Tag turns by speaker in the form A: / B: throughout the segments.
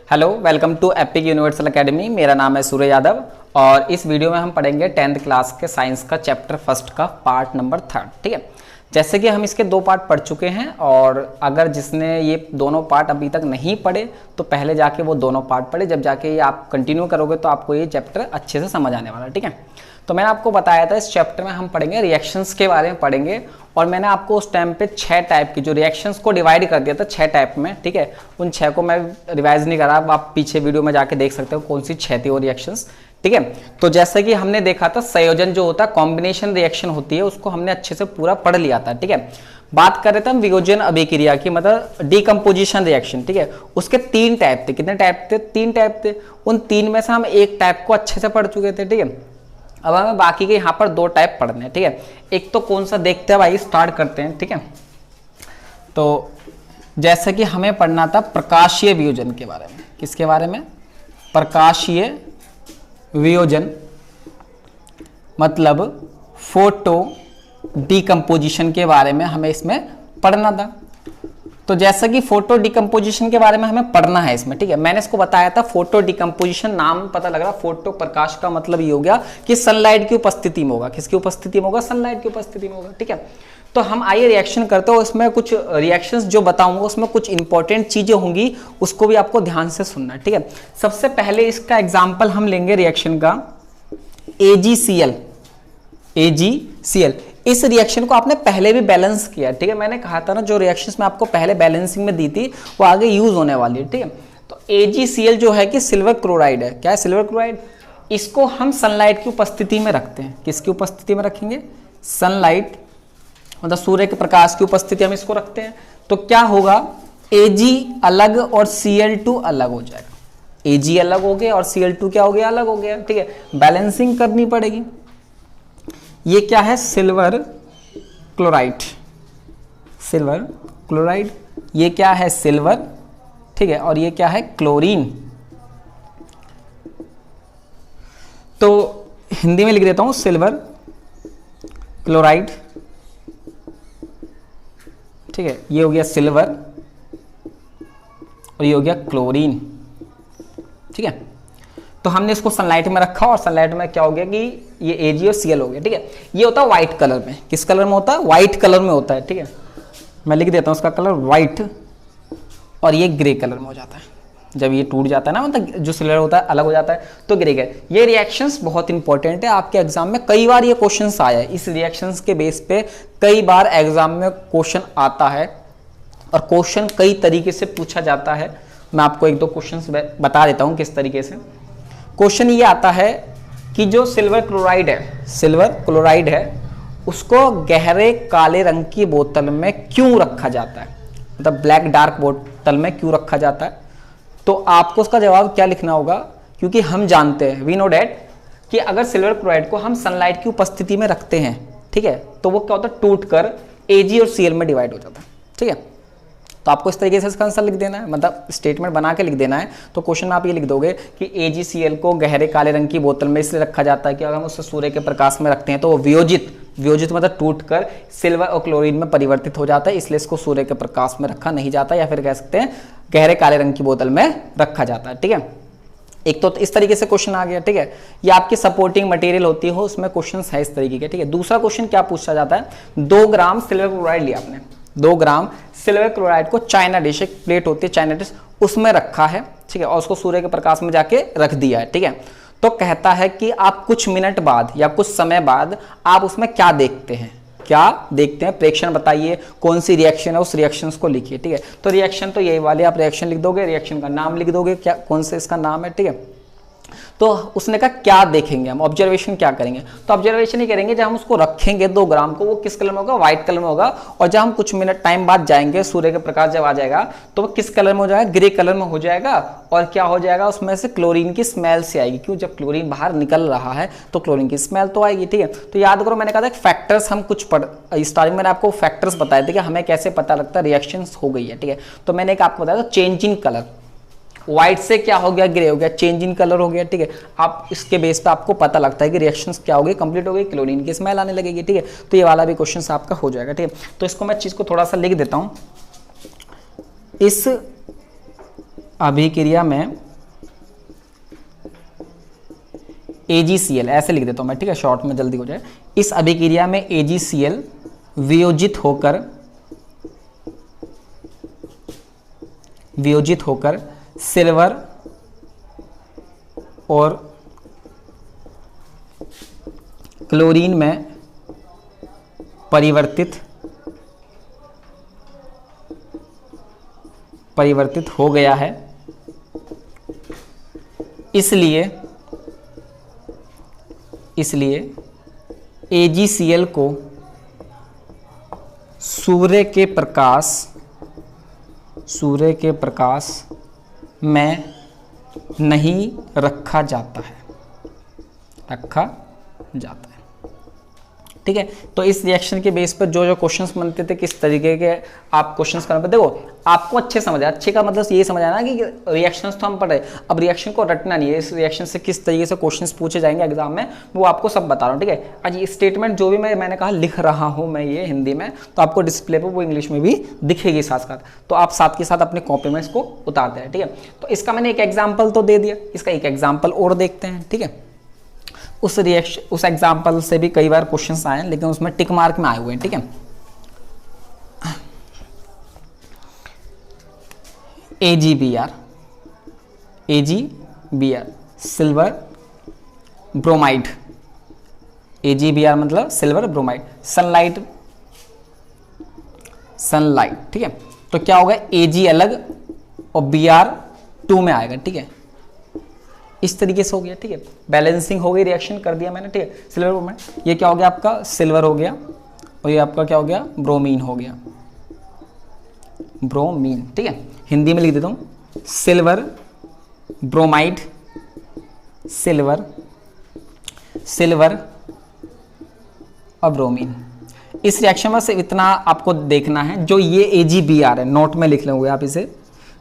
A: Hello, welcome to epic universal academy. मेरा नाम है सूर्य यादव और इस वीडियो में हम पढ़ेंगे 10th क्लास के साइंस का चैप्टर फर्स्ट का पार्ट नंबर 3। ठीक है, जैसे कि हम इसके 2 पार्ट पढ़ चुके हैं और अगर जिसने ये दोनों पार्ट अभी तक नहीं पढ़े तो पहले जाके वो दोनों पार्ट पढ़े, जब जाके ये आप कंटिन्यू करोगे तो आपको ये चैप्टर अच्छे से समझ आने वाला है। ठीक है, तो मैंने आपको बताया था इस चैप्टर में हम पढ़ेंगे रिएक्शंस के बारे में पढ़ेंगे और मैंने आपको उस टाइम पे 6 टाइप की जो रिएक्शंस को डिवाइड कर दिया था 6 टाइप में। ठीक है, उन 6 को मैं रिवाइज नहीं करा, आप पीछे वीडियो में जाके देख सकते हो कौन सी 6 थी वो रिएक्शंस। ठीक है, तो जैसे कि हमने देखा था संयोजन जो होता है कॉम्बिनेशन रिएक्शन होती है, उसको हमने अच्छे से पूरा पढ़ लिया था। ठीक है, बात कर रहे थे हम वियोजन अभिक्रिया की, मतलब डिकम्पोजिशन रिएक्शन। ठीक है, उसके 3 टाइप थे। कितने टाइप थे? 3 टाइप थे। उन 3 में से हम एक टाइप को अच्छे से पढ़ चुके थे। ठीक है, अब हमें बाकी के यहाँ पर 2 टाइप पढ़ने हैं। ठीक है, एक तो कौन सा देखते हैं भाई, स्टार्ट करते हैं। ठीक है, तो जैसे कि हमें पढ़ना था प्रकाशीय वियोजन के बारे में। किसके बारे में? प्रकाशीय वियोजन, मतलब फोटो डिकम्पोजिशन के बारे में हमें इसमें पढ़ना था। तो जैसा कि फोटो डिकम्पोजिशन के बारे में हमें पढ़ना है इसमें। ठीक है, मैंने इसको बताया था फोटो डिकम्पोजिशन, नाम पता लग रहा, फोटो प्रकाश का मतलब ये हो गया कि सनलाइट की उपस्थिति में होगा। किसकी उपस्थिति में होगा? सनलाइट की उपस्थिति में होगा। ठीक है, तो हम आइए रिएक्शन करते हो। इसमें कुछ रिएक्शंस जो बताऊंगा उसमें कुछ इंपॉर्टेंट चीजें होंगी, उसको भी आपको ध्यान से सुनना है। ठीक है, सबसे पहले इसका एग्जाम्पल हम लेंगे रिएक्शन का AgCl। AgCl इस रिएक्शन को आपने पहले भी बैलेंस किया। ठीक है, मैंने कहा था ना जो रिएक्शंस में आपको पहले बैलेंसिंग में दी थी वो आगे यूज होने वाली है। ठीक है, तो AgCl जो है कि सिल्वर क्लोराइड है। क्या है? Silver chloride. इसको हम सनलाइट की उपस्थिति में रखते हैं। किसकी उपस्थिति में रखेंगे? सनलाइट, मतलब सूर्य के प्रकाश की उपस्थिति हम इसको रखते हैं। तो क्या होगा? Ag अलग और Cl2 अलग हो जाएगा। Ag अलग हो गया और Cl2 क्या हो गया? अलग हो गया। ठीक है, बैलेंसिंग करनी पड़ेगी। ये क्या है? Silver chloride. Silver chloride. ये क्या है? सिल्वर। ठीक है, और ये क्या है? क्लोरीन। तो हिंदी में लिख देता हूं सिल्वर क्लोराइड। ठीक है, ये हो गया सिल्वर और ये हो गया क्लोरीन। ठीक है, तो हमने इसको सनलाइट में रखा और सनलाइट में क्या हो गया कि ये Ag और Cl हो गया। ठीक है, ये होता है व्हाइट कलर में। किस कलर में होता है? व्हाइट कलर में होता है। ठीक है, मैं लिख देता हूं उसका कलर व्हाइट और ये ग्रे कलर में हो जाता है। जब ये टूट जाता है ना, मतलब जो सिल्वर होता है अलग हो जाता है तो ग्रे कलर। ये रिएक्शंस बहुत इंपॉर्टेंट है, आपके एग्जाम में कई बार ये क्वेश्चंस आया है। इस रिएक्शंस के बेस पे कई बार एग्जाम में क्वेश्चन आता है और क्वेश्चन कई तरीके से पूछा जाता है। मैं आपको 1-2 क्वेश्चन बता देता हूं किस तरीके से। क्वेश्चन ये आता है कि जो सिल्वर क्लोराइड है उसको गहरे काले रंग की बोतल में क्यों रखा जाता है, मतलब ब्लैक डार्क बोतल में क्यों रखा जाता है। तो आपको उसका जवाब क्या लिखना होगा, क्योंकि हम जानते हैं, वी नो डैट, कि अगर सिल्वर क्लोराइड को हम सनलाइट की उपस्थिति में रखते हैं, ठीक है, तो वो क्या होता है? टूट कर Ag और Cl में डिवाइड हो जाता है। ठीक है, तो आपको इस तरीके से इसका आंसर लिख देना है, मतलब स्टेटमेंट बना के लिख देना है। तो क्वेश्चन में आप ये लिख दोगे कि AgCl को गहरे काले रंग की बोतल में इसलिए रखा जाता है कि अगर हम उसे सूर्य के प्रकाश में रखते हैं तो वो वियोजित मतलब टूटकर सिल्वर और क्लोरीन में परिवर्तित हो जाता है, इसलिए इसको सूर्य के प्रकाश में रखा नहीं जाता, या फिर कह सकते हैं गहरे काले रंग की बोतल में रखा जाता है। ठीक है, एक तो इस तरीके से क्वेश्चन आ गया। ठीक है, ये आपकी सपोर्टिंग मटेरियल होती हो, उसमें क्वेश्चन है इस तरीके के। ठीक है, दूसरा क्वेश्चन क्या पूछा जाता है? 2 ग्राम सिल्वर क्लोराइड लिया आपने, 2 ग्राम सिल्वर क्लोराइड को चाइना डिश, एक प्लेट होती है चाइना डिश, उसमें रखा है। ठीक है, और उसको सूर्य के प्रकाश में जाके रख दिया है। ठीक है, तो कहता है कि आप कुछ मिनट बाद या कुछ समय बाद आप उसमें क्या देखते हैं? क्या देखते हैं? प्रेक्षण बताइए, कौन सी रिएक्शन है, उस रिएक्शन को लिखिए। ठीक है, तो रिएक्शन तो यही वाली, आप रिएक्शन लिख दोगे, रिएक्शन का नाम लिख दोगे, क्या कौन से इसका नाम है। ठीक है, तो उसने कहा क्या देखेंगे हम, ऑब्जर्वेशन क्या करेंगे? तो ऑब्जर्वेशन ही करेंगे, जब हम उसको रखेंगे 2 ग्राम को, वो किस कलर में होगा? व्हाइट कलर में होगा। और जब हम कुछ मिनट टाइम बाद जाएंगे, सूर्य का प्रकाश जब आ जाएगा तो वो किस कलर में हो जाएगा? ग्रे कलर में हो जाएगा। और क्या हो जाएगा? उसमें से क्लोरीन की स्मेल से आएगी। क्यों? जब क्लोरीन बाहर निकल रहा है तो क्लोरीन की स्मेल तो आएगी। ठीक है, तो याद करो मैंने कहा था फैक्टर्स हम कुछ स्टार्टिंग मैंने आपको फैक्टर्स बताए थे कि हमें कैसे पता लगता है रिएक्शन हो गई है। ठीक है, तो मैंने एक आपको बताया था चेंज इन कलर, व्हाइट से क्या हो गया? ग्रे हो गया, चेंज इन कलर हो गया। ठीक है, आप इसके बेस पे आपको पता लगता है कि रिएक्शंस क्या हो गई, कंप्लीट हो गई, क्लोरीन की स्मेल आने लगेगी। ठीक है, तो ये वाला भी क्वेश्चन आपका हो जाएगा। ठीक है, तो इसको मैं चीज को थोड़ा सा लिख देता हूं। इस अभिक्रिया में AgCl, ऐसे लिख देता हूं मैं, ठीक है, शॉर्ट में जल्दी हो जाए। इस अभिक्रिया में AgCl वियोजित होकर सिल्वर और क्लोरीन में परिवर्तित हो गया है। इसलिए AgCl को सूर्य के प्रकाश में नहीं रखा जाता है, ठीक है। तो इस रिएक्शन के बेस पर जो जो क्वेश्चंस बनते थे, किस तरीके के आप क्वेश्चंस करने पर, देखो आपको अच्छे समझ आया, अच्छे का मतलब ये समझ आया ना कि रिएक्शंस तो हम पढ़ रहे, अब रिएक्शन को रटना नहीं है, इस रिएक्शन से किस तरीके से क्वेश्चंस पूछे जाएंगे एग्जाम में, वो आपको सब बता रहा हूँ, ठीक है। आज ये स्टेटमेंट जो भी मैंने कहा लिख रहा हूँ मैं ये हिंदी में, तो आपको डिस्प्ले पर वो इंग्लिश में भी दिखेगी साथ साथ, तो आप साथ के साथ अपने कॉपी में इसको उतारते हैं, ठीक है। तो इसका मैंने एक एग्जाम्पल तो दे दिया, इसका एक एग्जाम्पल और देखते हैं, ठीक है। उस एग्जाम्पल से भी कई बार क्वेश्चंस आए हैं, लेकिन उसमें टिक मार्क में आए हुए हैं, ठीक है। AgBr सिल्वर ब्रोमाइड, AgBr मतलब सिल्वर ब्रोमाइड, सनलाइट, ठीक है। तो क्या होगा, Ag अलग और Br 2 में आएगा, ठीक है। इस तरीके से हो गया, ठीक है, बैलेंसिंग हो गई, रिएक्शन कर दिया मैंने, ठीक है। सिल्वर ब्रोमाइड, ये क्या हो गया आपका, सिल्वर हो गया, और ये आपका क्या हो गया, ब्रोमीन हो गया, ब्रोमीन, ठीक है। हिंदी में लिख देता हूं, सिल्वर ब्रोमाइड, सिल्वर और ब्रोमीन। इस रिएक्शन में सिर्फ इतना आपको देखना है, जो ये AgBr है, नोट में लिख लेंगे आप इसे,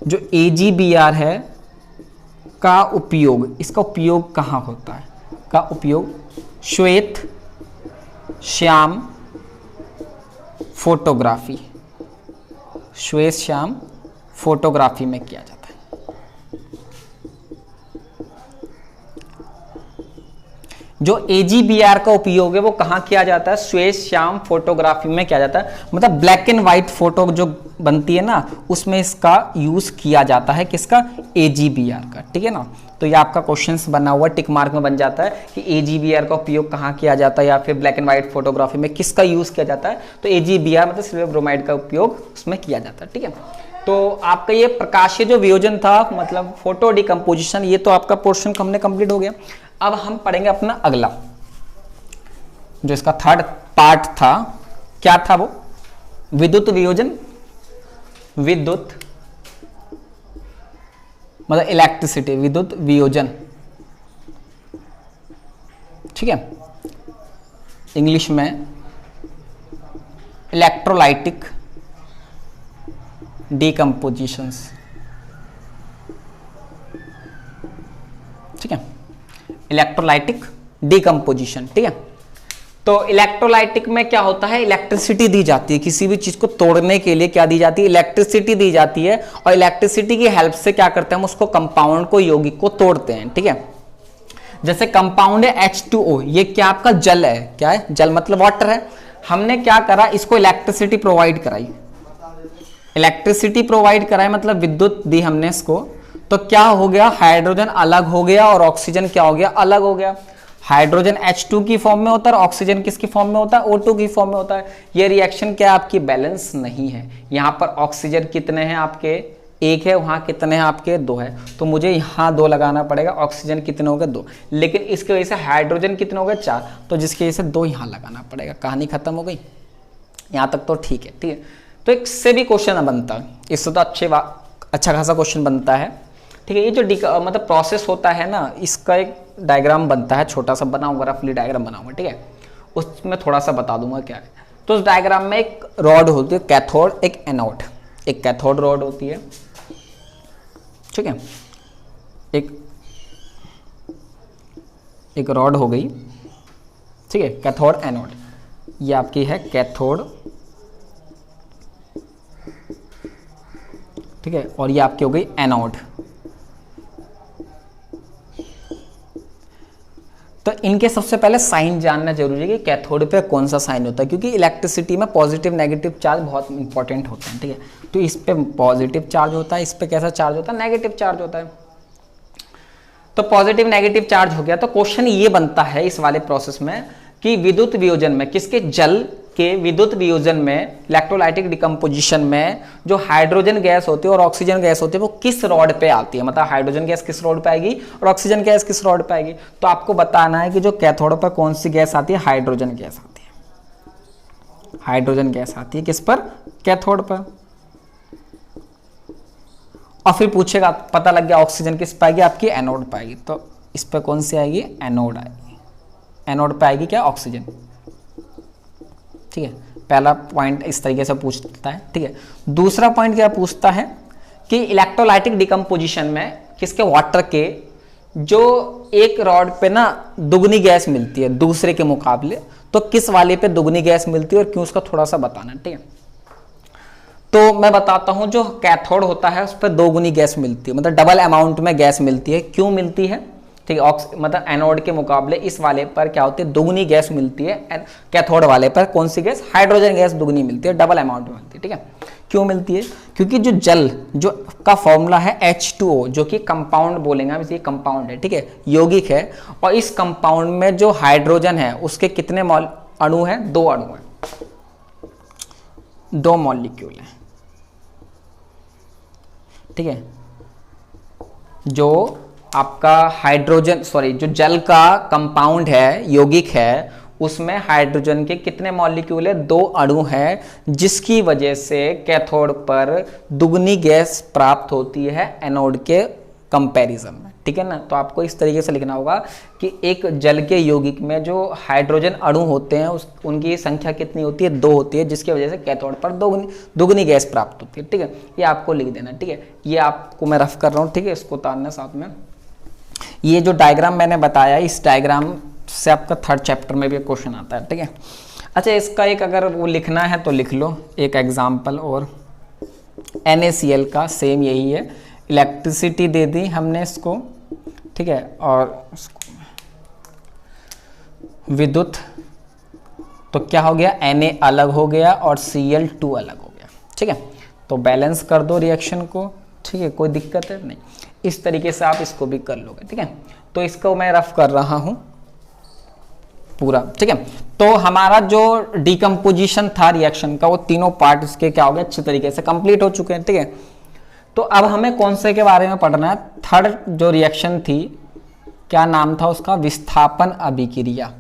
A: जो AgBr है का उपयोग, इसका उपयोग कहाँ होता है, का उपयोग श्वेत श्याम फोटोग्राफी में किया जाता है। जो AgBr का उपयोग है वो कहाँ किया जाता है, श्वेत श्याम फोटोग्राफी में किया जाता है, मतलब ब्लैक एंड व्हाइट फोटो जो बनती है ना, उसमें इसका यूज किया जाता है, किसका, AgBr का, ठीक है ना। तो ये आपका क्वेश्चंस बना हुआ टिक मार्क में बन जाता है कि AgBr का उपयोग कहाँ किया जाता है, या फिर ब्लैक एंड व्हाइट फोटोग्राफी में किसका यूज किया जाता है, तो AgBr मतलब सिल्वर ब्रोमाइड का उपयोग उसमें किया जाता है, ठीक है। तो आपका ये प्रकाशीय जो वियोजन था, मतलब फोटो डिकम्पोजिशन, ये तो आपका पोर्शन हमने कंप्लीट हो गया। अब हम पढ़ेंगे अपना अगला, जो इसका थर्ड पार्ट था, क्या था वो, विद्युत वियोजन, विद्युत मतलब इलेक्ट्रिसिटी, विद्युत वियोजन, ठीक है, इंग्लिश में इलेक्ट्रोलाइटिक डिकम्पोजिशंस, ठीक है, इलेक्ट्रोलाइटिक डिकम्पोजिशन, ठीक है। तो इलेक्ट्रोलाइटिक में क्या होता है, इलेक्ट्रिसिटी दी जाती है, किसी भी चीज को तोड़ने के लिए क्या दी जाती है, इलेक्ट्रिसिटी दी जाती है, और इलेक्ट्रिसिटी की हेल्प से क्या करते हैं हम, उसको कंपाउंड को, यौगिक को तोड़ते हैं, ठीक है। जैसे कंपाउंड है H2O, ये क्या आपका जल है, क्या है, जल मतलब वाटर है। हमने क्या करा, इसको इलेक्ट्रिसिटी प्रोवाइड कराई, मतलब विद्युत दी हमने इसको, तो क्या हो गया, हाइड्रोजन अलग हो गया और ऑक्सीजन क्या हो गया, अलग हो गया। हाइड्रोजन H2 की फॉर्म में होता है और ऑक्सीजन किसकी फॉर्म में होता है, O2 की फॉर्म में होता है। ये रिएक्शन क्या आपकी बैलेंस नहीं है, यहाँ पर ऑक्सीजन कितने हैं आपके, 1 है, वहाँ कितने हैं आपके, 2 है, तो मुझे यहाँ 2 लगाना पड़ेगा, ऑक्सीजन कितने हो गए, 2, लेकिन इसकी वजह से हाइड्रोजन कितने हो गए, 4, तो जिसकी वजह से 2 यहाँ लगाना पड़ेगा। कहानी खत्म हो गई, यहाँ तक तो ठीक है, ठीक है। तो इससे भी क्वेश्चन बनता है, इससे तो अच्छा खासा क्वेश्चन बनता है, ठीक है। ये जो मतलब प्रोसेस होता है ना, इसका एक डायग्राम बनता है, छोटा सा बनाऊंगा, रफली डायग्राम बनाऊंगा, ठीक है, उसमें थोड़ा सा बता दूंगा क्या है। तो उस डायग्राम में एक रॉड होती है, कैथोड, एक एनोड, एक कैथोड रॉड होती है, ठीक है, एक रॉड हो गई, ठीक है, कैथोड एनोड, ये आपकी है कैथोड, ठीक है, और ये आपकी हो गई एनोड, तो इनके सबसे पहले साइन जानना जरूरी है कि कैथोड पे कौन सा साइन होता है, क्योंकि इलेक्ट्रिसिटी में पॉजिटिव नेगेटिव चार्ज बहुत इंपॉर्टेंट होते हैं, ठीक है। तो इस पे पॉजिटिव चार्ज होता है, इस पे कैसा चार्ज होता है, नेगेटिव चार्ज होता है। तो पॉजिटिव नेगेटिव चार्ज हो गया। तो क्वेश्चन ये बनता है इस वाले प्रोसेस में कि विद्युत वियोजन में, किसके, जल के विद्युत वियोजन में, इलेक्ट्रोलाइटिक डिकम्पोजिशन में जो हाइड्रोजन गैस होती है और ऑक्सीजन गैस होती है वो किस रॉड पे आती है, मतलब हाइड्रोजन गैस किस रॉड पे आएगी और ऑक्सीजन गैस किस रॉड पे आएगी। तो आपको बताना है कि जो कैथोड पर कौन सी गैस आती है, हाइड्रोजन गैस आती है। हाइड्रोजन गैस आती है किस पर, कैथोड पर। और फिर पूछेगा, पता लग गया ऑक्सीजन किस पे आएगी, आपकी एनोड पे आएगी। तो इस पर कौन सी आएगी, एनोड आएगी। एनोड पे आएगी क्या, ऑक्सीजन, ठीक है। पहला पॉइंट इस तरीके से पूछता है, ठीक है। दूसरा पॉइंट क्या पूछता है कि इलेक्ट्रोलाइटिक डिकम्पोजिशन में किसके, वाटर के, जो एक रॉड पे ना दुगनी गैस मिलती है दूसरे के मुकाबले, तो किस वाले पे दुगनी गैस मिलती है और क्यों, उसका थोड़ा सा बताना, ठीक है। तो मैं बताता हूं, जो कैथोड होता है उस पर दोगुनी गैस मिलती है, मतलब डबल अमाउंट में गैस मिलती है। क्यों मिलती है, ठीक है, मतलब एनोड के मुकाबले इस वाले पर क्या होती है, दुगनी गैस मिलती है। कैथोड वाले पर कौन सी गैस, हाइड्रोजन गैस दुगनी मिलती है, डबल अमाउंट में मिलती है, ठीक है। क्यों मिलती है, क्योंकि जो जल जो का फॉर्मूला है H2O, जो कि कंपाउंड बोलेंगे हम, ये कंपाउंड है, ठीक है, यौगिक है। और इस कंपाउंड में जो हाइड्रोजन है उसके कितने अणु हैं, 2 अणु हैं, 2 मॉलिक्यूल हैं, ठीक है। जो आपका हाइड्रोजन, सॉरी, जो जल का कंपाउंड है, यौगिक है, उसमें हाइड्रोजन के कितने मॉलिक्यूल है, 2 अणु है, जिसकी वजह से कैथोड पर दुगनी गैस प्राप्त होती है एनोड के कंपैरिजन में, ठीक है ना। तो आपको इस तरीके से लिखना होगा कि एक जल के यौगिक में जो हाइड्रोजन अणु होते हैं उनकी संख्या कितनी होती है, 2 होती है, जिसकी वजह से कैथोड पर दुगनी गैस प्राप्त होती है, ठीक है। ये आपको लिख देना, ठीक है। ये आपको मैं रफ कर रहा हूँ, ठीक है, इसको उतारना साथ में। ये जो डायग्राम मैंने बताया, इस डायग्राम से आपका 3rd चैप्टर में भी क्वेश्चन आता है, ठीक है। अच्छा, इसका एक अगर वो लिखना है तो लिख लो एक एग्जाम्पल, और NaCl का सेम यही है, इलेक्ट्रिसिटी दे दी हमने इसको, ठीक है, और विद्युत, तो क्या हो गया, Na अलग हो गया और Cl2 अलग हो गया, ठीक है। तो बैलेंस कर दो रिएक्शन को, ठीक है, कोई दिक्कत है नहीं। इस तरीके से आप इसको भी कर लोगे, ठीक है। तो इसको मैं रफ कर रहा हूं पूरा, ठीक है। तो हमारा जो डिकम्पोजिशन था रिएक्शन का, वो तीनों पार्ट इसके क्या हो गए, अच्छे तरीके से कंप्लीट हो चुके हैं, ठीक है। तो अब हमें कौन से के बारे में पढ़ना है, 3rd जो रिएक्शन थी, क्या नाम था उसका, विस्थापन अभिक्रिया।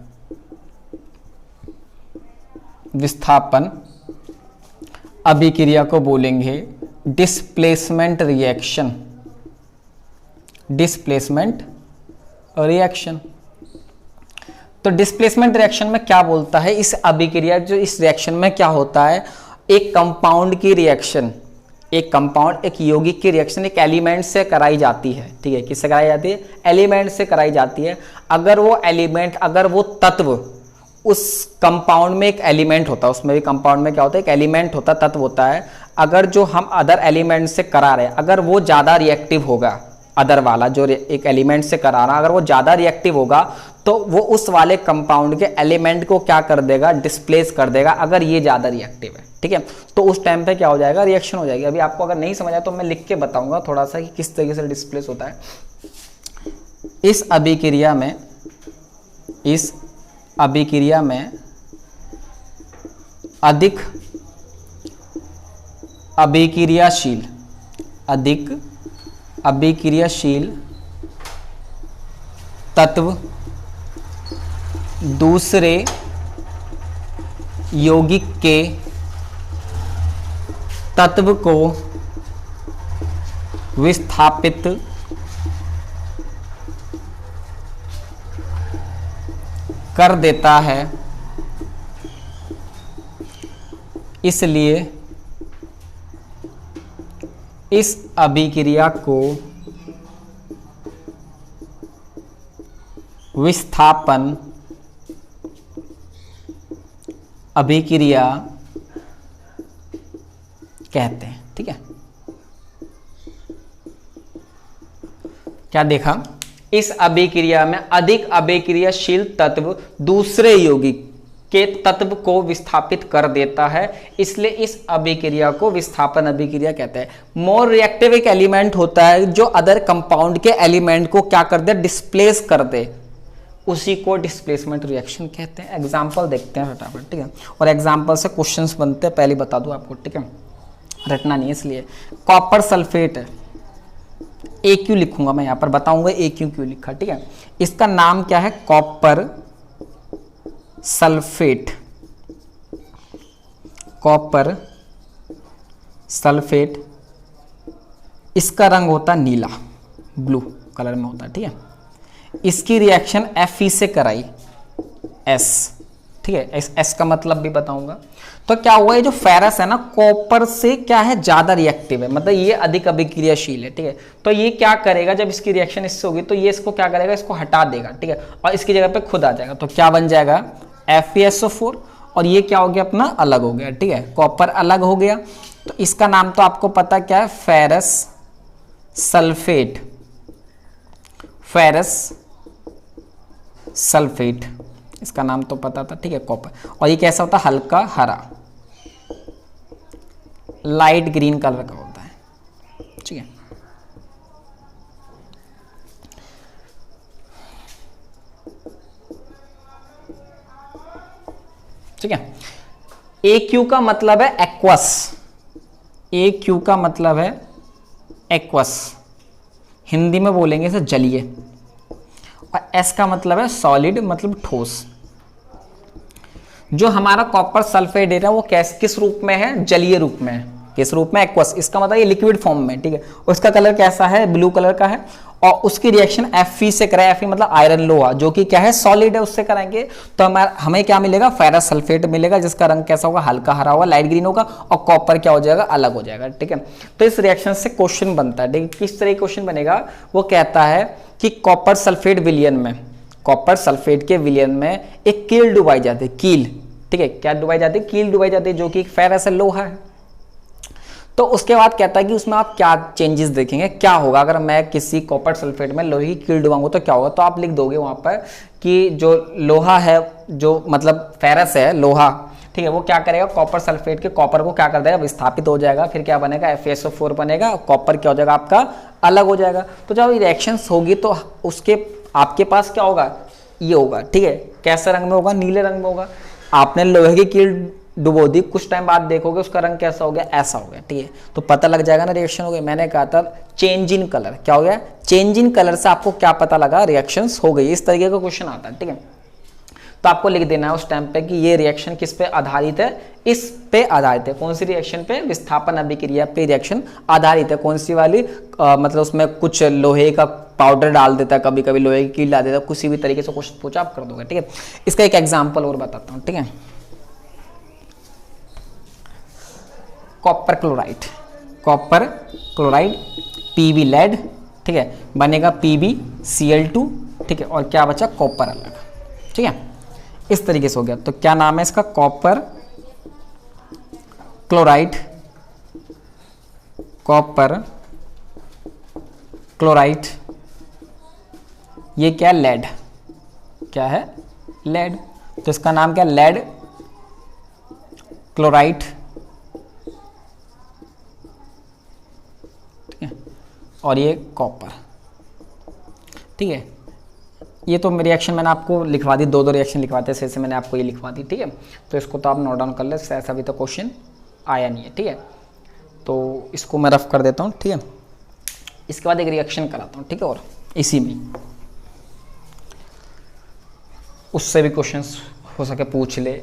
A: विस्थापन अभिक्रिया को बोलेंगे डिस्प्लेसमेंट रिएक्शन, डिस्प्लेसमेंट रिएक्शन। तो डिस्प्लेसमेंट रिएक्शन में क्या बोलता है, इस अभिक्रिया, जो इस रिएक्शन में क्या होता है, एक कंपाउंड की रिएक्शन, एक कंपाउंड, एक यौगिक की रिएक्शन एक एलिमेंट से कराई जाती है, ठीक है। किससे कराई जाती है, एलिमेंट से कराई जाती है। अगर वो एलिमेंट, अगर वो तत्व, उस कंपाउंड में एक एलिमेंट होता है, उसमें भी कंपाउंड में क्या होता है, एक एलिमेंट होता है, तत्व होता है। अगर जो हम अदर एलिमेंट से करा रहे हैं, अगर वो ज़्यादा रिएक्टिव होगा, अदर वाला जो एक एलिमेंट से करा रहा, अगर वो ज़्यादा रिएक्टिव होगा, तो वो उस वाले कंपाउंड के एलिमेंट को क्या कर देगा, डिस्प्लेस कर देगा, अगर ये ज़्यादा रिएक्टिव है, ठीक है। तो उस टाइम पे क्या हो जाएगा, रिएक्शन हो जाएगी। अभी आपको अगर नहीं समझ आया तो मैं लिख के बताऊंगा थोड़ा सा कि किस तरीके से डिस्प्लेस होता है। इस अभिक्रिया में, इस अभिक्रिया में अधिक अभिक्रियाशील, अधिक अभिक्रियाशील तत्व दूसरे यौगिक के तत्व को विस्थापित कर देता है, इसलिए इस अभिक्रिया को विस्थापन अभिक्रिया कहते हैं, ठीक है। क्या देखा इस अभिक्रिया में अधिक अभिक्रियाशील तत्व दूसरे यौगिक के तत्व को विस्थापित कर देता है, इसलिए इस अभिक्रिया को विस्थापन अभिक्रिया कहते हैं। मोर रिएक्टिव एक एलिमेंट होता है जो अदर कंपाउंड के एलिमेंट को क्या कर दे, डिस्प्लेस कर दे, उसी को डिस्प्लेसमेंट रिएक्शन कहते हैं। एग्जांपल देखते हैं फटाफट, ठीक है, और एग्जांपल से क्वेश्चंस बनते हैं, पहले बता दूं आपको, ठीक है, रटना नहीं है इसलिए। कॉपर सल्फेट है, AQ लिखूंगा मैं यहाँ पर, बताऊंगा AQ क्यों लिखा, ठीक है। इसका नाम क्या है, कॉपर सल्फेट, कॉपर सल्फेट। इसका रंग होता है नीला, ब्लू कलर में होता है, ठीक है। इसकी रिएक्शन Fe से कराई, S, ठीक है, S का मतलब भी बताऊंगा। तो क्या हुआ, ये जो फेरस है ना, कॉपर से क्या है, ज्यादा रिएक्टिव है, मतलब ये अधिक अभिक्रियाशील है, ठीक है। तो ये क्या करेगा, जब इसकी रिएक्शन इससे होगी तो ये इसको क्या करेगा, इसको हटा देगा, ठीक है, और इसकी जगह पे खुद आ जाएगा। तो क्या बन जाएगा, FeSO4, और ये क्या हो गया, अपना अलग हो गया, ठीक है, कॉपर अलग हो गया। तो इसका नाम तो आपको पता क्या है, फेरस सल्फेट, फेरस सल्फेट, इसका नाम तो पता था, ठीक है, कॉपर। और ये कैसा होता है, हल्का हरा, लाइट ग्रीन कलर का होता है, ठीक है। ठीक है, AQ का मतलब है एक्वस, AQ का मतलब है एक्वस, हिंदी में बोलेंगे इसे जलीय, और S का मतलब है सॉलिड, मतलब ठोस। जो हमारा कॉपर सल्फेट है वो किस रूप में है, जलीय रूप में है, किस रूप में, एक्वस, इसका मतलब ये लिक्विड फॉर्म में, ठीक है। उसका कलर कैसा है, ब्लू कलर का है, और उसकी रिएक्शन Fe से कराए, Fe मतलब आयरन लोहा, जो कि क्या है, सॉलिड है, उससे कराएंगे तो हमें क्या मिलेगा, फेरस सल्फेट मिलेगा, जिसका रंग कैसा होगा, हल्का हरा होगा, लाइट ग्रीन होगा, और कॉपर क्या हो जाएगा, अलग हो जाएगा, ठीक है। तो इस रिएक्शन से क्वेश्चन बनता है, ठीक है। किस तरह क्वेश्चन बनेगा, वो कहता है कि कॉपर सल्फेट विलयन में, कॉपर सल्फेट के विलयन में एक कील डुबाई जाती है, कील, ठीक है, क्या डुबाई जाती है, कील डुबाई जाती है, जो कि फेरस लोहा है। तो उसके बाद कहता है कि उसमें आप क्या चेंजेस देखेंगे, क्या होगा अगर मैं किसी कॉपर सल्फेट में लोहे की कील डुबाऊंगा तो क्या होगा। तो आप लिख दोगे वहां पर कि जो लोहा है, जो मतलब फेरस है लोहा, ठीक है, वो क्या करेगा, कॉपर सल्फेट के कॉपर को क्या कर देगा, विस्थापित हो जाएगा, फिर क्या बनेगा, FeSO4 बनेगा, कॉपर क्या हो जाएगा, आपका अलग हो जाएगा। तो जब रिएक्शंस होगी तो उसके आपके पास क्या होगा, ये होगा, ठीक है, कैसे रंग में होगा, नीले रंग में होगा। आपने लोहे की कील डुबो दी, कुछ टाइम बाद देखोगे उसका रंग कैसा हो गया, ऐसा हो गया, ठीक है। तो पता लग जाएगा ना रिएक्शन हो गई। मैंने कहा था चेंज इन कलर, क्या हो गया, चेंज इन कलर से आपको क्या पता लगा, रिएक्शंस हो गई। इस तरीके का क्वेश्चन आता है, ठीक है। तो आपको लिख देना है उस टाइम पे कि ये रिएक्शन किस पे आधारित है, इस पे आधारित है, कौन सी रिएक्शन पे, विस्थापन अभिक्रिया पे रिएक्शन आधारित है, कौन सी वाली, मतलब उसमें कुछ लोहे का पाउडर डाल देता है, कभी कभी लोहे की कील डाल देता है, किसी भी तरीके से क्वेश्चन पूछा आप कर दोगे, ठीक है। इसका एक एग्जाम्पल और बताता हूँ, ठीक है। Copper chloride, copper chloride, PB lead, ठीक है, बनेगा PbCl2, ठीक है, और क्या बचा, कॉपर अलग, ठीक है। इस तरीके से हो गया। तो क्या नाम है इसका, कॉपर क्लोराइड, कॉपर क्लोराइड, ये क्या है, लेड, क्या है, लेड। तो इसका नाम क्या, लेड क्लोराइड, और ये कॉपर, ठीक है। ये तो रिएक्शन मैंने आपको लिखवा दी, दो रिएक्शन लिखवाते हैं, ऐसे मैंने आपको ये लिखवा दी, ठीक है। तो इसको तो आप नोट डाउन कर ले, ऐसा भी तो क्वेश्चन आया नहीं है, ठीक है। तो इसको मैं रफ कर देता हूँ, ठीक है। इसके बाद एक रिएक्शन कराता हूँ, ठीक है, और इसी में उससे भी क्वेश्चंस हो सके पूछ ले,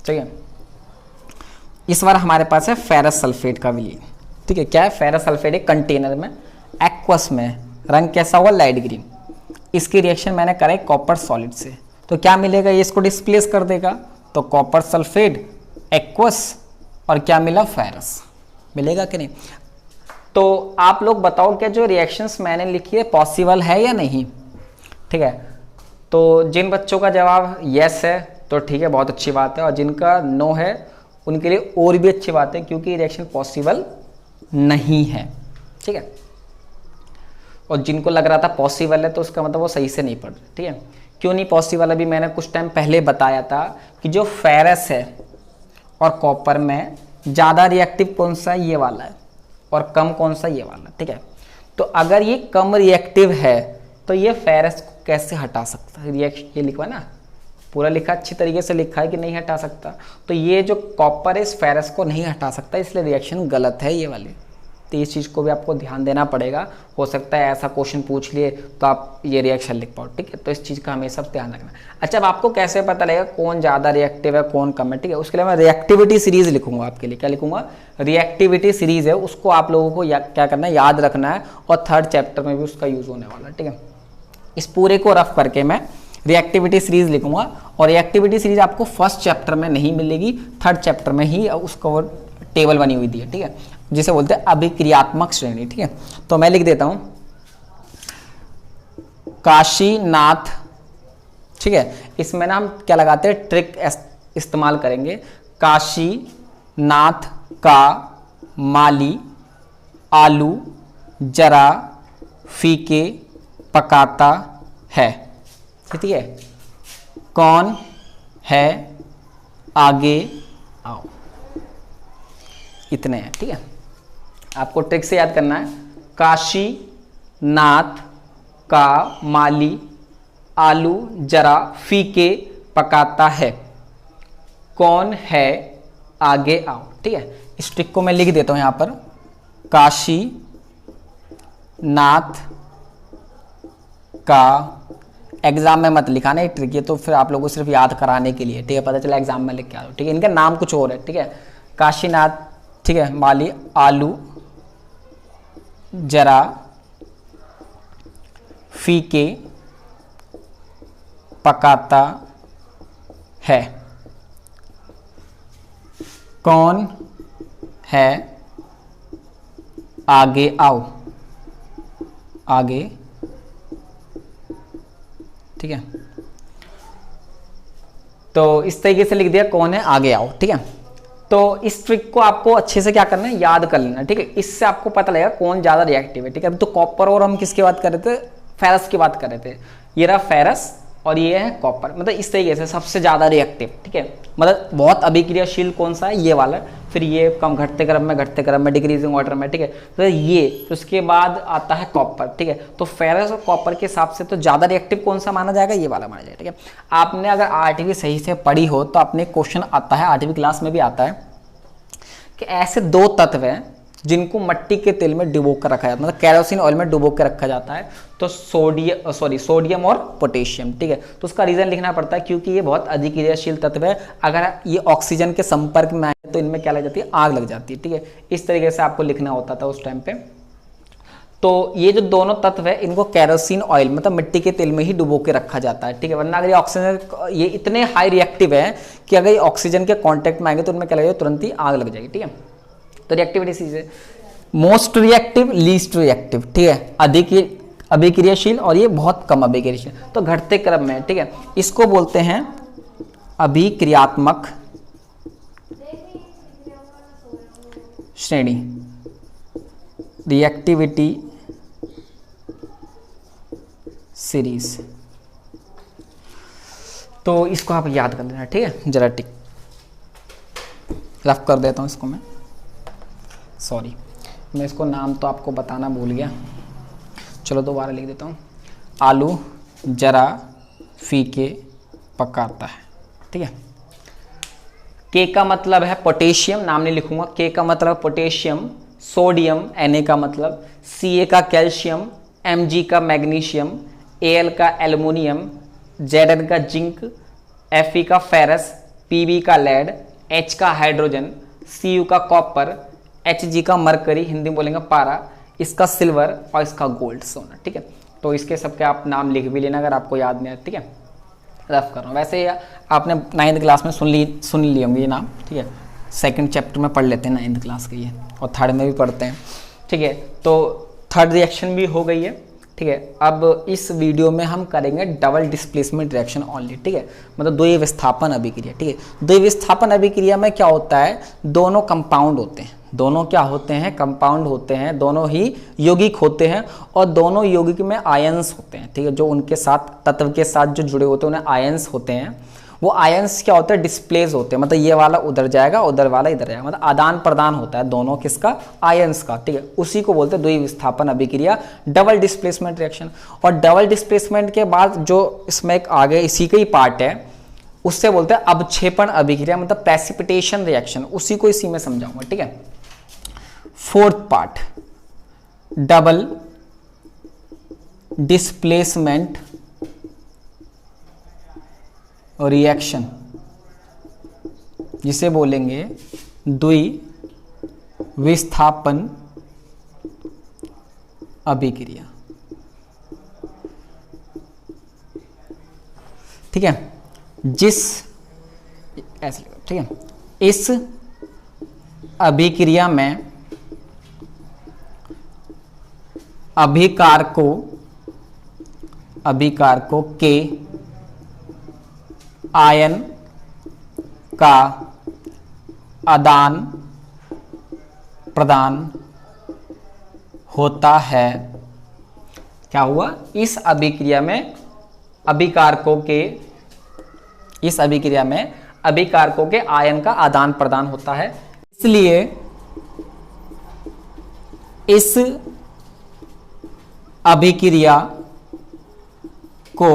A: ठीक है। इस बार हमारे पास है फेरस सल्फेट का विलयन, ठीक है। क्या है, फेरस सल्फेट एक कंटेनर में, एक्वस में, रंग कैसा होगा, लाइट ग्रीन। इसकी रिएक्शन मैंने कराई कॉपर सॉलिड से, तो क्या मिलेगा, ये इसको डिस्प्लेस कर देगा, तो कॉपर सल्फेट, एक्वस, और क्या मिला, फेरस, मिलेगा कि नहीं। तो आप लोग बताओ क्या जो रिएक्शंस मैंने लिखी है पॉसिबल है या नहीं, ठीक है। तो जिन बच्चों का जवाब यस है तो ठीक है, बहुत अच्छी बात है, और जिनका नो है उनके लिए और भी अच्छी बात है, क्योंकि रिएक्शन पॉसिबल नहीं है, ठीक है। और जिनको लग रहा था पॉसिबल है तो उसका मतलब वो सही से नहीं पढ़ रहे, ठीक है। क्यों नहीं पॉसिबल, अभी मैंने कुछ टाइम पहले बताया था कि जो फेरस है और कॉपर में ज़्यादा रिएक्टिव कौन सा है, ये वाला है, और कम कौन सा, ये वाला, ठीक है। तो अगर ये कम रिएक्टिव है तो ये फेरस को कैसे हटा सकता है, रिएक्शन ये लिखा ना, पूरा लिखा अच्छी तरीके से लिखा है कि नहीं हटा सकता, तो ये जो कॉपर है इस फेरस को नहीं हटा सकता, इसलिए रिएक्शन गलत है ये वाली। तो इस चीज़ को भी आपको ध्यान देना पड़ेगा, हो सकता है ऐसा क्वेश्चन पूछ लिए तो आप ये रिएक्शन लिख पाओ, ठीक है। तो इस चीज़ का हमेशा ध्यान रखना। अच्छा, अब आपको कैसे पता लगेगा कौन ज़्यादा रिएक्टिव है कौन कम है, ठीक है। उसके लिए मैं रिएक्टिविटी सीरीज लिखूंगा आपके लिए, क्या लिखूंगा, रिएक्टिविटी सीरीज है, उसको आप लोगों को क्या करना है, याद रखना है, और 3rd चैप्टर में भी उसका यूज़ होने वाला है, ठीक है। इस पूरे को रफ करके मैं रिएक्टिविटी सीरीज लिखूंगा, और रिएक्टिविटी सीरीज आपको 1st चैप्टर में नहीं मिलेगी, 3rd चैप्टर में ही उसका वो टेबल बनी हुई थी, ठीक है, जिसे बोलते हैं अभिक्रियात्मक श्रेणी, ठीक है। तो मैं लिख देता हूं काशीनाथ, ठीक है। इसमें ना हम क्या लगाते हैं, ट्रिक इस्तेमाल करेंगे, काशीनाथ का माली आलू जरा फीके पकाता है, ठीक है। कौन है आगे आओ, इतने हैं, ठीक है। आपको ट्रिक से याद करना है, काशीनाथ का माली आलू जरा फीके पकाता है, कौन है आगे आओ, ठीक है। इस ट्रिक को मैं लिख देता हूं यहां पर, काशीनाथ का, एग्जाम में मत लिखाना ये ट्रिक, ये तो फिर आप लोगों को सिर्फ याद कराने के लिए, ठीक है, पता चला एग्जाम में लिख के आ, ठीक है। इनका नाम कुछ और है, ठीक है, काशीनाथ, ठीक है, माली आलू जरा फीके पकाता है, कौन है आगे आओ, आगे, ठीक है। तो इस तरीके से लिख दिया, कौन है आगे आओ, ठीक है। तो इस ट्रिक को आपको अच्छे से क्या करना है, याद कर लेना, ठीक है। इससे आपको पता लगेगा कौन ज्यादा रिएक्टिव है, ठीक है। अभी तो कॉपर और हम किसकी बात कर रहे थे, फेरस की बात कर रहे थे, ये रहा फेरस और ये है कॉपर, मतलब इस तरीके से सबसे ज्यादा रिएक्टिव, ठीक है, मतलब बहुत अभिक्रियाशील कौन सा है, ये वाला, फिर ये कम घटते क्रम में डिक्रीजिंग ऑर्डर में, ठीक है। तो ये तो उसके बाद आता है कॉपर, ठीक है। तो फेरस और कॉपर के हिसाब से तो ज्यादा रिएक्टिव कौन सा माना जाएगा, ये वाला माना जाएगा, ठीक है। आपने अगर 8वीं सही से पढ़ी हो तो अपने क्वेश्चन आता है, 8वीं क्लास में भी आता है कि ऐसे 2 तत्व हैं जिनको मट्टी के तेल में डुबो कर रखा जाता है, मतलब केरोसिन ऑयल में डुबो कर रखा जाता है, तो सोडियम और पोटेशियम, ठीक है। तो उसका रीजन लिखना पड़ता है क्योंकि ये बहुत अभिक्रियाशील तत्व है, अगर ये ऑक्सीजन के संपर्क में आए तो इनमें क्या लग जाती है, आग लग जाती है, ठीक है। इस तरीके से आपको लिखना होता था उस टाइम पे। तो ये जो दोनों तत्व है इनको केरोसिन ऑयल मतलब मिट्टी के तेल में ही डुबो के रखा जाता है, ठीक है। वरना अगर ये ऑक्सीजन, ये इतने हाई रिएक्टिव है कि अगर ये ऑक्सीजन के कांटेक्ट में आएंगे तो उनमें क्या लगेगा, तुरंत ही आग लग जाएगी, ठीक है। तो रिएक्टिविटी से मोस्ट रिएक्टिव, लीस्ट रिएक्टिव, ठीक है, अधिक अभिक्रियाशील और ये बहुत कम अभिक्रियाशील, तो घटते क्रम में, ठीक है। इसको बोलते हैं अभिक्रियात्मक श्रेणी, रिएक्टिविटी सीरीज। तो इसको आप याद कर लेना, ठीक है। जरा टिक रफ कर देता हूं इसको मैं, सॉरी मैं इसको नाम तो आपको बताना भूल गया, चलो दोबारा लिख देता हूँ, आलू जरा फीके पकाता है, ठीक है। के का मतलब है पोटेशियम, नाम नहीं लिखूंगा, के का मतलब पोटेशियम, सोडियम, Na का मतलब, Ca का कैल्शियम, Mg का मैग्नीशियम, Al का एल्युमिनियम, Zn का जिंक, Fe का फेरस, Pb का लेड, H का हाइड्रोजन, Cu का कॉपर, Hg का मरकरी, हिंदी में बोलेंगे पारा, इसका सिल्वर और इसका गोल्ड सोना, ठीक है। तो इसके सबके आप नाम लिख भी लेना अगर आपको याद नहीं है, ठीक है। रफ कर रहा हूँ, वैसे आपने 9th क्लास में सुन लिए होंगे ये नाम, ठीक है। 2nd चैप्टर में पढ़ लेते हैं 9th क्लास के ये, और 3rd में भी पढ़ते हैं, ठीक है। तो 3rd रिएक्शन भी हो गई है, ठीक है। अब इस वीडियो में हम करेंगे डबल डिस्प्लेसमेंट रिएक्शन ओनली, ठीक है, मतलब द्वि विस्थापन अभिक्रिया, ठीक है। द्वि विस्थापन अभिक्रिया में क्या होता है, दोनों कंपाउंड होते हैं, दोनों क्या होते हैं, कंपाउंड होते हैं, दोनों ही यौगिक होते हैं और दोनों यौगिक में आयंस होते हैं, ठीक है। जो उनके साथ तत्व के साथ जो जुड़े होते हैं उन्हें आयंस होते हैं। वो आयंस क्या होते हैं, डिस्प्लेस होते हैं, मतलब ये वाला उधर जाएगा, उधर वाला इधर जाएगा, मतलब आदान प्रदान होता है दोनों किसका, आयंस का, ठीक है। उसी को बोलते हैं द्विविस्थापन अभिक्रिया, डबल डिस्प्लेसमेंट रिएक्शन। और डबल डिस्प्लेसमेंट के बाद जो इसमें एक आगे इसी का ही पार्ट है, उससे बोलते हैं अवक्षेपण अभिक्रिया, मतलब प्रेसिपिटेशन रिएक्शन, उसी को इसी में समझाऊंगा, ठीक है। Fourth part, double displacement reaction, जिसे बोलेंगे द्विविस्थापन अभिक्रिया, ठीक है। जिस ऐसे, ठीक है, इस अभिक्रिया में अभिकारकों के आयन का आदान प्रदान होता है। क्या हुआ, इस अभिक्रिया में अभिकारकों के आयन का आदान प्रदान होता है। इसलिए इस अभिक्रिया को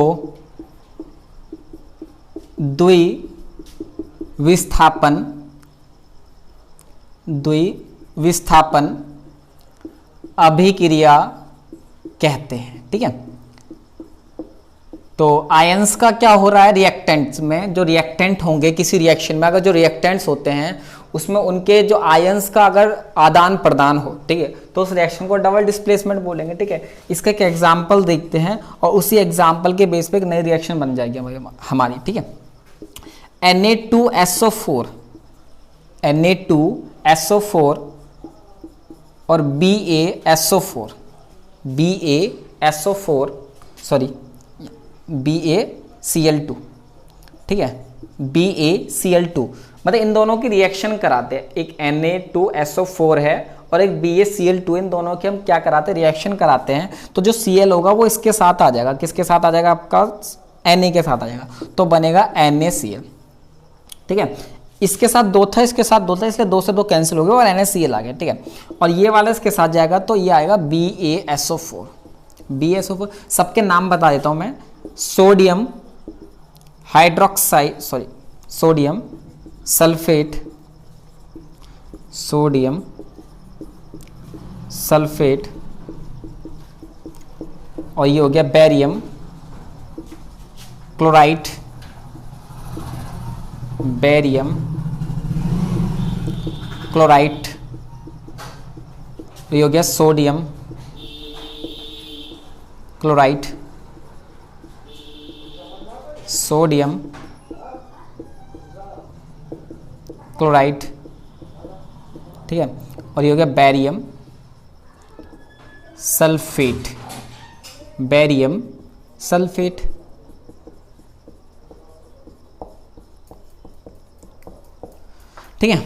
A: द्विविस्थापन अभिक्रिया कहते हैं, ठीक है। तो आयंस का क्या हो रहा है, रिएक्टेंट्स में जो रिएक्टेंट होंगे किसी रिएक्शन में, अगर जो रिएक्टेंट्स होते हैं उसमें उनके जो आयंस का अगर आदान प्रदान हो, ठीक है, तो उस रिएक्शन को डबल डिस्प्लेसमेंट बोलेंगे, ठीक है। इसका एक एग्जांपल देखते हैं और उसी एग्जांपल के बेस पे एक नई रिएक्शन बन जाएगी हमारी, ठीक है। Na2SO4 और BaCl2, ठीक है, BaCl2, मतलब इन दोनों की रिएक्शन कराते हैं। एक Na2SO4 है और एक BaCl2, इन दोनों की हम क्या कराते हैं, रिएक्शन कराते हैं। तो जो Cl होगा वो इसके साथ आ जाएगा, किसके साथ आ जाएगा, आपका Na के साथ आ जाएगा, तो बनेगा NaCl, ठीक है। इसके साथ 2 था, इसके साथ 2 था, इसलिए 2 से 2 कैंसिल हो गया और NaCl आ गया, ठीक है। और ये वाला इसके साथ जाएगा तो ये आएगा BaSO4। सबके नाम बता देता हूं मैं, सोडियम सल्फेट, और ये हो गया बेरियम क्लोराइड, तो ये हो गया सोडियम क्लोराइड, ठीक है। और ये हो गया बेरियम सल्फेट, ठीक है।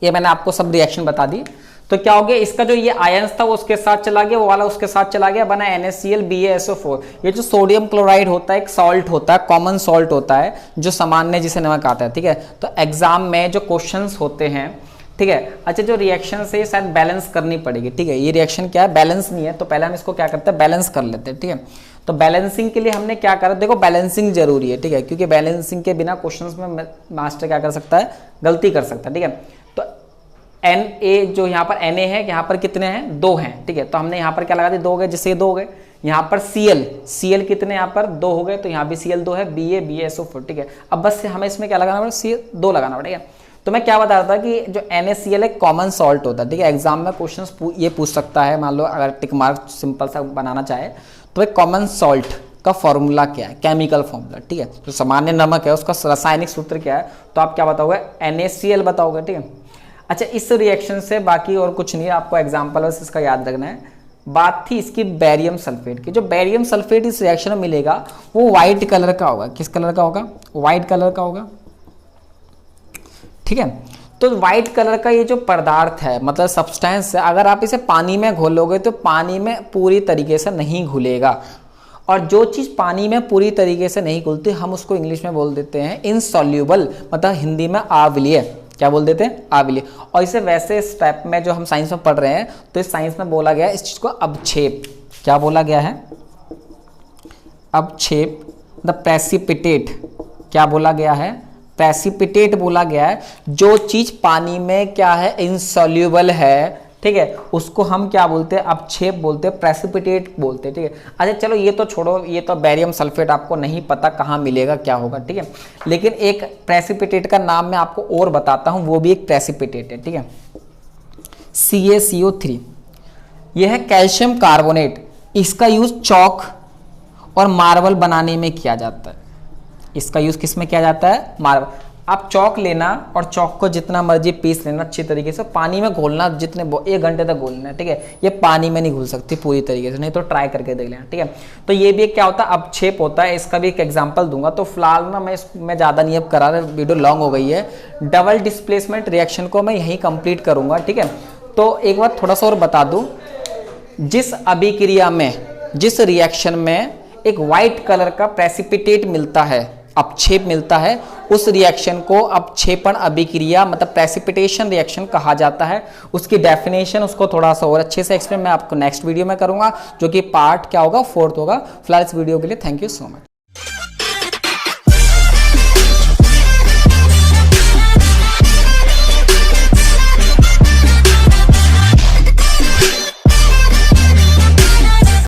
A: ये मैंने आपको सब रिएक्शन बता दी। तो क्या हो गया, इसका जो ये आयंस था वो उसके साथ चला गया, वो वाला उसके साथ चला गया, बना NaCl BaSO4। ये जो सोडियम क्लोराइड होता है एक सॉल्ट होता है, कॉमन सॉल्ट होता है जो सामान्य जिसे नमक आता है, ठीक है। तो एग्जाम में जो क्वेश्चंस होते हैं, ठीक है, अच्छा जो रिएक्शन से शायद बैलेंस करनी पड़ेगी, ठीक है। ये रिएक्शन क्या है, बैलेंस नहीं है, तो पहले हम इसको क्या करते हैं, बैलेंस कर लेते हैं, ठीक है। तो बैलेंसिंग के लिए हमने क्या करा, देखो बैलेंसिंग जरूरी है, ठीक है, क्योंकि बैलेंसिंग के बिना क्वेश्चंस में मास्टर क्या कर सकता है, गलती कर सकता है, ठीक है। तो Na जो यहाँ पर Na है, यहाँ पर कितने हैं, 2 हैं, ठीक है। तो हमने यहाँ पर क्या लगा दिया, 2 हो गए, जिससे ये 2 हो गए। यहाँ पर Cl कितने, यहाँ पर 2 हो गए, तो यहाँ भी Cl 2 है, BaSO4, ठीक है। अब बस हमें इसमें क्या लगाना पड़ेगा, Cl2 लगाना पड़ेगा। तो मैं क्या बता रहा था कि जो NaCl एक कॉमन सॉल्ट होता है, ठीक है। एग्जाम में क्वेश्चंस ये पूछ सकता है, मान लो अगर टिक मार्क सिंपल सा बनाना चाहे तो एक कॉमन सॉल्ट का फॉर्मूला क्या है, केमिकल फॉर्मूला, ठीक है। जो सामान्य नमक है उसका रासायनिक सूत्र क्या है, तो आप क्या बताओगे, NaCl बताओगे, ठीक है। अच्छा, इस रिएक्शन से बाकी और कुछ नहीं है, आपको एग्जाम्पल बस इसका याद रखना है। बात थी इसकी बेरियम सल्फेट की। जो बेरियम सल्फेट इस रिएक्शन में मिलेगा वो व्हाइट कलर का होगा। किस कलर का होगा, व्हाइट कलर का होगा, ठीक है। तो व्हाइट कलर का ये जो पदार्थ है मतलब सब्सटेंस है, अगर आप इसे पानी में घोलोगे तो पानी में पूरी तरीके से नहीं घुलेगा, और जो चीज़ पानी में पूरी तरीके से नहीं घुलती हम उसको इंग्लिश में बोल देते हैं इनसॉल्यूबल, मतलब हिंदी में अम्लीय। क्या बोल देते हैं? अम्लीय। और इसे वैसे स्टेप में जो हम साइंस में पढ़ रहे हैं तो इस साइंस में बोला गया है इस चीज़ को अवक्षेप। क्या बोला गया है? अवक्षेप, द प्रेसिपिटेट। क्या बोला गया है? प्रेसिपिटेट बोला गया है। जो चीज पानी में क्या है? इनसॉल्यूबल है, ठीक है, उसको हम क्या बोलते हैं? अवक्षेप बोलते हैं, प्रेसिपिटेट बोलते हैं, ठीक है। अच्छा चलो ये तो छोड़ो, ये तो बेरियम सल्फेट आपको नहीं पता कहाँ मिलेगा क्या होगा, ठीक है, लेकिन एक प्रेसिपिटेट का नाम मैं आपको और बताता हूँ, वो भी एक प्रेसिपिटेट है, ठीक है, CaCO3। यह है कैल्शियम कार्बोनेट। इसका यूज चौक और मार्बल बनाने में किया जाता है। इसका यूज किस में किया जाता है? मार्बल। आप चौक लेना और चौक को जितना मर्जी पीस लेना अच्छी तरीके से, पानी में घोलना, जितने 1 घंटे तक घोलना है, ठीक है। ये पानी में नहीं घुल सकती पूरी तरीके से, नहीं तो ट्राई करके देख लेना, ठीक है। तो ये भी क्या होता है? अवक्षेप होता है। इसका भी एक एग्जांपल दूंगा। तो फिलहाल ना मैं ज़्यादा नहीं अब करा रहा, वीडियो लॉन्ग हो गई है। डबल डिस्प्लेसमेंट रिएक्शन को मैं यहीं कंप्लीट करूंगा, ठीक है। तो एक बार थोड़ा सा और बता दूं, जिस अभिक्रिया में, जिस रिएक्शन में एक व्हाइट कलर का प्रेसिपिटेट मिलता है, अवक्षेप मिलता है, उस रिएक्शन को अवक्षेपण अभिक्रिया मतलब प्रेसिपिटेशन रिएक्शन कहा जाता है। उसकी डेफिनेशन, उसको थोड़ा सा और अच्छे से एक्सप्लेन मैं आपको नेक्स्ट वीडियो में करूंगा, जो कि पार्ट क्या होगा? 4th होगा। फिलहाल इस वीडियो के लिए थैंक यू सो मच।